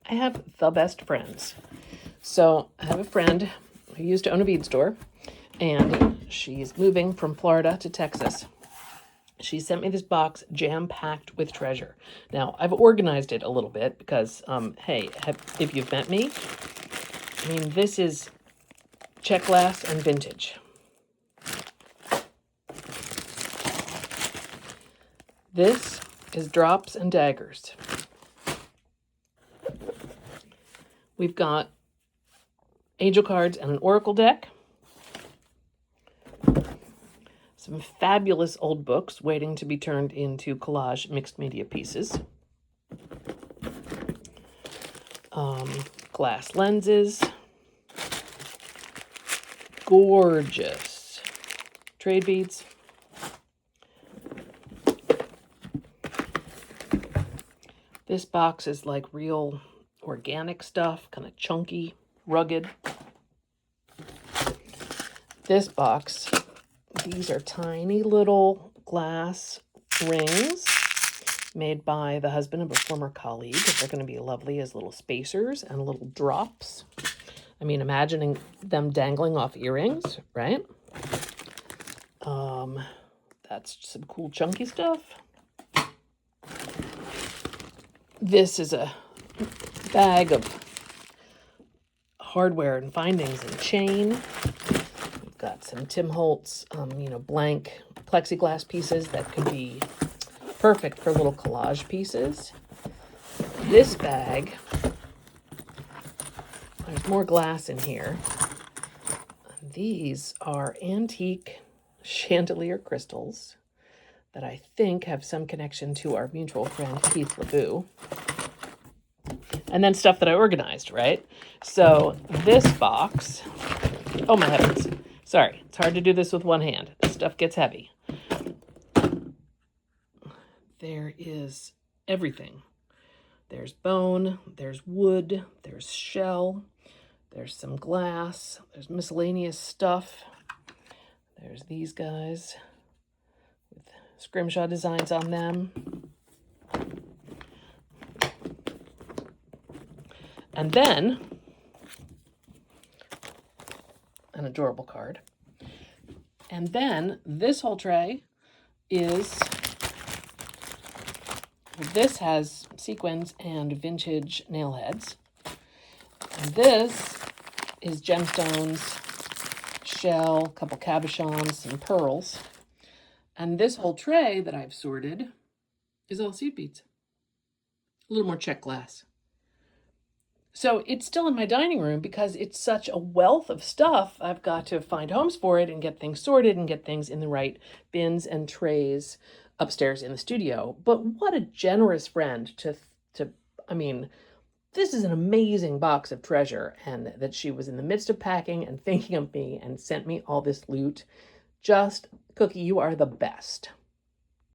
I have the best friends. So I have a friend who used to own a bead store, and she's moving from Florida to Texas. She sent me this box jam-packed with treasure. Now, I've organized it a little bit because, hey, if you've met me, I mean, this is check glass and vintage. This is drops and daggers. We've got angel cards and an oracle deck. Some fabulous old books waiting to be turned into collage mixed media pieces. Glass lenses. Gorgeous trade beads. This box is like real organic stuff, kind of chunky, rugged. This box, these are tiny little glass rings made by the husband of a former colleague. They're going to be lovely as little spacers and little drops. I mean, imagining them dangling off earrings, right? That's some cool chunky stuff. This is a bag of hardware and findings and chain. We've got some Tim Holtz, blank plexiglass pieces that could be perfect for little collage pieces. This bag, there's more glass in here. These are antique chandelier crystals that I think have some connection to our mutual friend Keith LeBou. And then stuff that I organized, right? So this box, oh my heavens. Sorry, it's hard to do this with one hand. This stuff gets heavy. There is everything. There's bone, there's wood, there's shell, there's some glass, there's miscellaneous stuff. There's these guys with scrimshaw designs on them. And then, an adorable card. And then this whole tray is, this has sequins and vintage nail heads. And this is gemstones, shell, a couple cabochons, some pearls. And this whole tray that I've sorted is all seed beads. A little more check glass. So it's still in my dining room because it's such a wealth of stuff. I've got to find homes for it and get things sorted and get things in the right bins and trays upstairs in the studio. But what a generous friend I mean, this is an amazing box of treasure, and that she was in the midst of packing and thinking of me and sent me all this loot. Just, Cooky, you are the best.